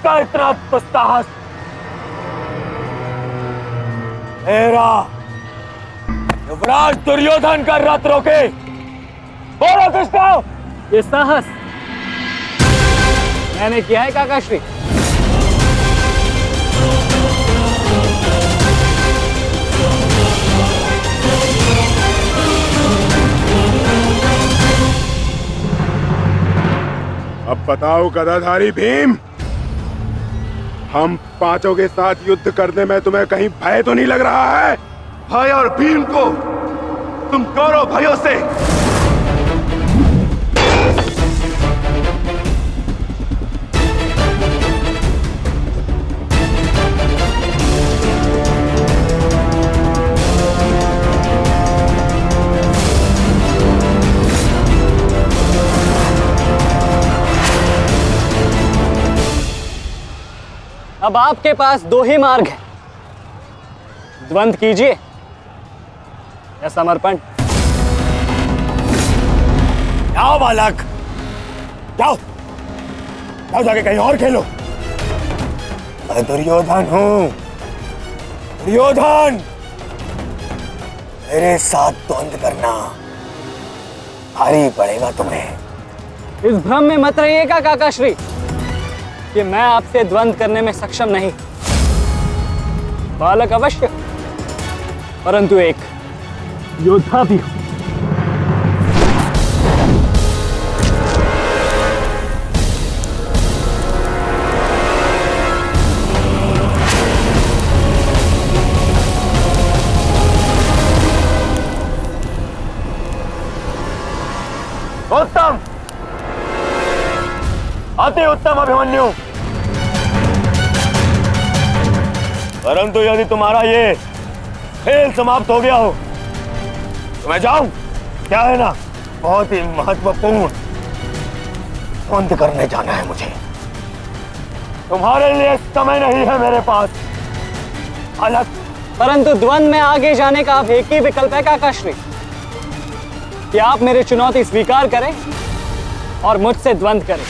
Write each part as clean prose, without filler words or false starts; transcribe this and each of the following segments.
किसका इतना तो साहस? मेरा युवराज दुर्योधन का रथ रोके। बोलो किसका? ये साहस मैंने किया है काकाश्री। अब बताओ गदाधारी भीम, हम पांचों के साथ युद्ध करने में तुम्हें कहीं भय तो नहीं लग रहा है? भय और भीम को तुम कौरव भयों से अब आपके पास दो ही मार्ग हैं, द्वंद्व कीजिए या समर्पण। जाओ बालक, जाओ जाओ, जाके कहीं और खेलो। मैं दुर्योधन हूं, दुर्योधन। मेरे साथ द्वंद्व करना भारी पड़ेगा तुम्हें। इस भ्रम में मत रहिएगा काकाश्री कि मैं आपसे द्वंद्व करने में सक्षम नहीं। बालक अवश्य, परंतु एक योद्धा भी हूं। उत्तम, अति उत्तम अभिमन्यु। परंतु यदि तुम्हारा ये खेल समाप्त हो गया हो तो मैं जाऊं? क्या है ना, बहुत ही महत्वपूर्ण द्वंद्व करने जाना है मुझे। तुम्हारे लिए समय नहीं है मेरे पास अलग। परंतु द्वंद्व में आगे जाने का अब एक ही विकल्प है काकाश्री, कि आप मेरी चुनौती स्वीकार करें और मुझसे द्वंद्व करें।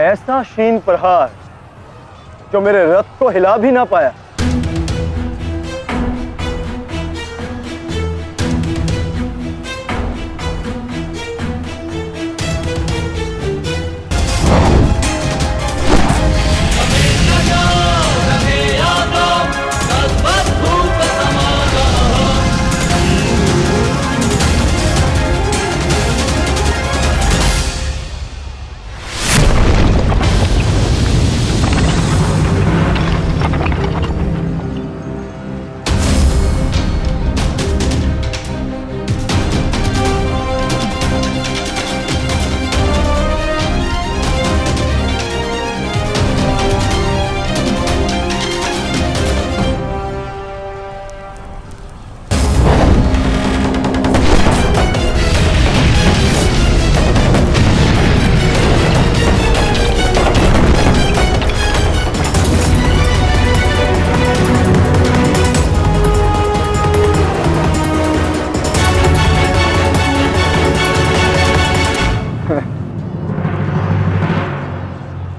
ऐसा शीन प्रहार जो मेरे रथ को हिला भी ना पाया।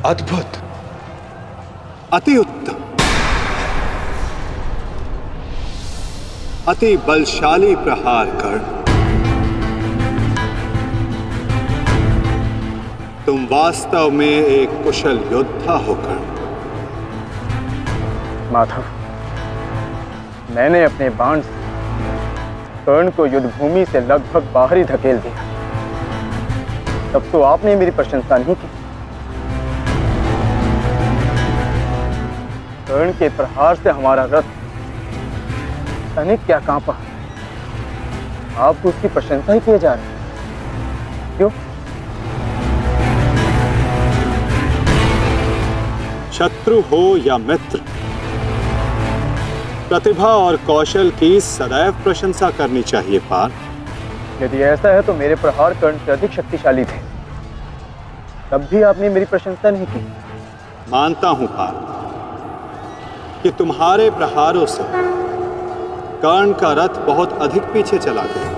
अद्भुत, अति उत्तम, अति बलशाली प्रहार कर तुम वास्तव में एक कुशल योद्धा होकर माधव, मैंने अपने बाण से कर्ण को युद्ध भूमि से लगभग बाहर ही धकेल दिया, तब तो आपने मेरी प्रशंसा नहीं की। कर्ण के प्रहार से हमारा रथ तनिक क्या कांपा, आप तो उसकी प्रशंसा ही किए जा रहे हैं। क्यों? शत्रु हो या मित्र, प्रतिभा और कौशल की सदैव प्रशंसा करनी चाहिए पार्थ। यदि ऐसा है तो मेरे प्रहार कर्ण से अधिक शक्तिशाली थे, तब भी आपने मेरी प्रशंसा नहीं की। मानता हूं पार्थ कि तुम्हारे प्रहारों से कर्ण का रथ बहुत अधिक पीछे चला गया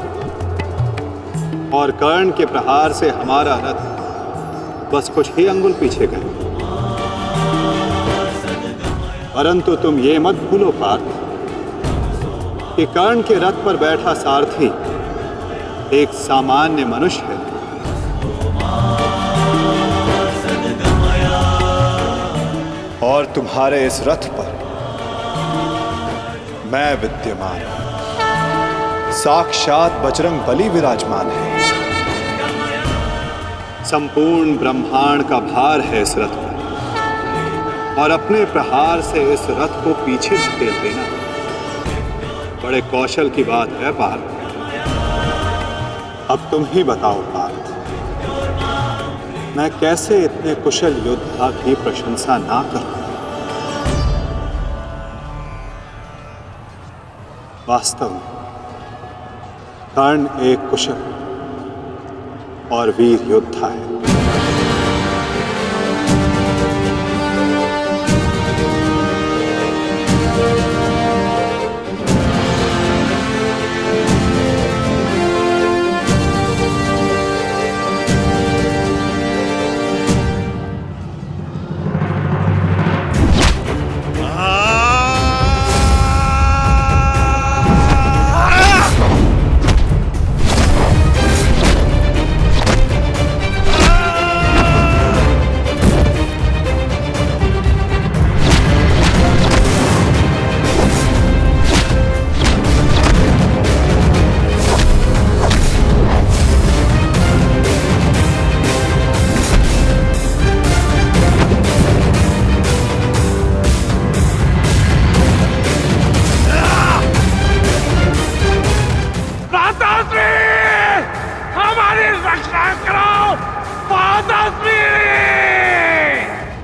और कर्ण के प्रहार से हमारा रथ बस कुछ ही अंगुल पीछे गए। परंतु तुम ये मत भूलो पार्थ कि कर्ण के रथ पर बैठा सारथी एक सामान्य मनुष्य है। और तुम्हारे इस रथ पर मैं विद्यमान हूं। साक्षात बजरंग बली विराजमान है। संपूर्ण ब्रह्मांड का भार है इस रथ पर और अपने प्रहार से इस रथ को पीछे धकेल देना बड़े कौशल की बात है पार्थ। अब तुम ही बताओ पार्थ, मैं कैसे इतने कुशल योद्धा की प्रशंसा ना करूं? वास्तव में कर्ण एक कुशल और वीर योद्धा है।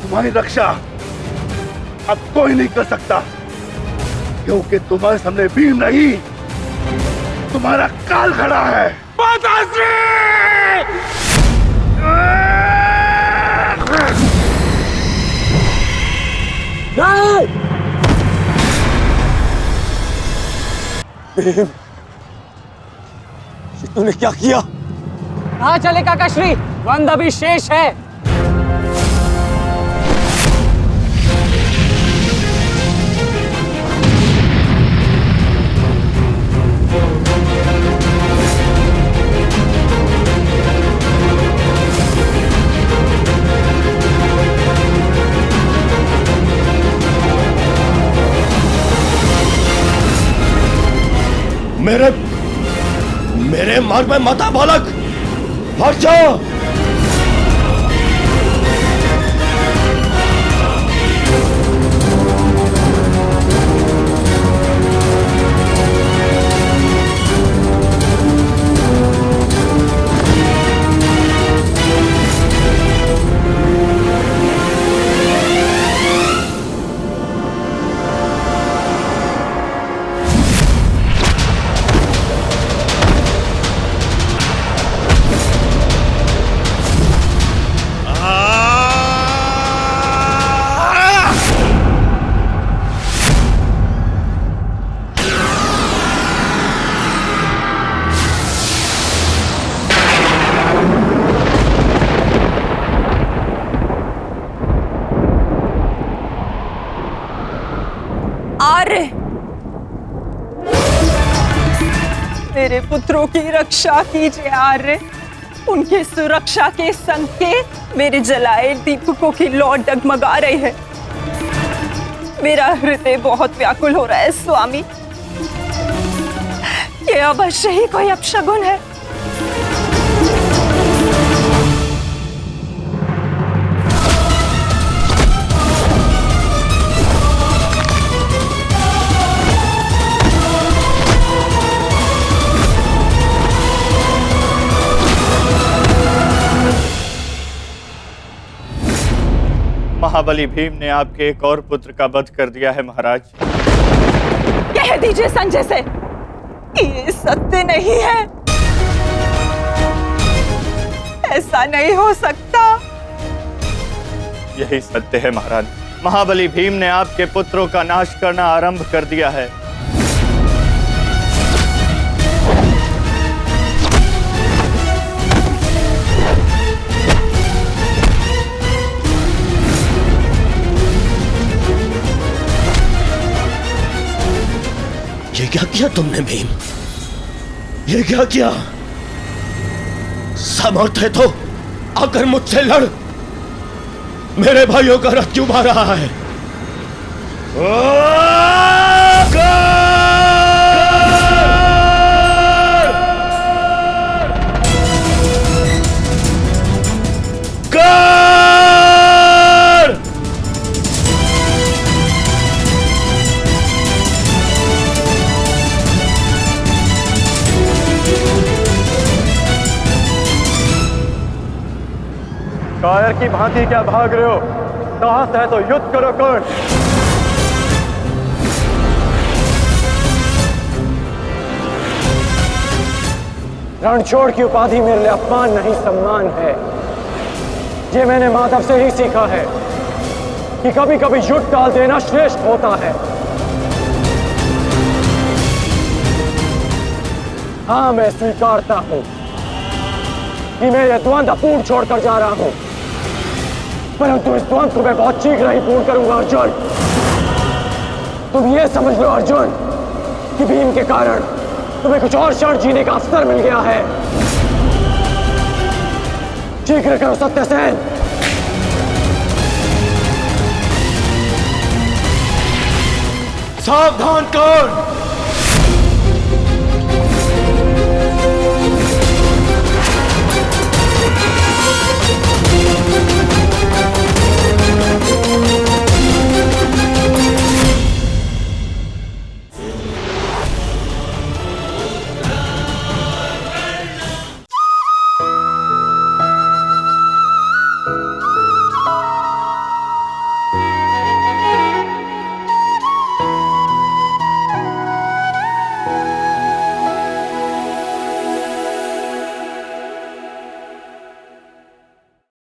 तुम्हारी रक्षा अब कोई नहीं कर सकता, क्योंकि तुम्हारे सामने भीम नहीं, तुम्हारा काल खड़ा है। भीम, तूने क्या किया? कहाँ चले काकाश्री? वंद अभी शेष है। मेरे मार्ग में मत आ बालक, हट जाओ। मेरे पुत्रों की रक्षा कीजिए आर्य। उनकी सुरक्षा के संकेत मेरे जलाए दीपकों की लौ डगमगा रही है। मेरा हृदय बहुत व्याकुल हो रहा है स्वामी। अवश्य ही कोई अपशगुन है। महाबली भीम ने आपके एक और पुत्र का वध कर दिया है महाराज। कह दीजिए संजय से कि ये सत्य नहीं है। ऐसा नहीं हो सकता। यही सत्य है महाराज। महाबली भीम ने आपके पुत्रों का नाश करना आरंभ कर दिया है। ये क्या किया तुमने भीम? ये क्या किया? समर्थ है तो आकर मुझसे लड़। मेरे भाइयों का रथ क्यों मार रहा है? कायर की भांति क्या भाग रहे हो? साहस है तो युद्ध करो कर्ण। रणछोड़ की उपाधि मेरे लिए अपमान नहीं सम्मान है। ये मैंने माधव से ही सीखा है कि कभी कभी युद्ध टाल देना श्रेष्ठ होता है। हाँ, मैं स्वीकारता हूं कि मैं यह द्वंद्व पूर्ण छोड़कर जा रहा हूं, परंतु इस द्वंद्व को मैं बहुत शीघ्र ही पूर्ण करूंगा अर्जुन। तुम ये समझ लो अर्जुन कि भीम के कारण तुम्हें कुछ और क्षण जीने का अवसर मिल गया है। शीघ्र करो सत्यसेन। सावधान कर्ण।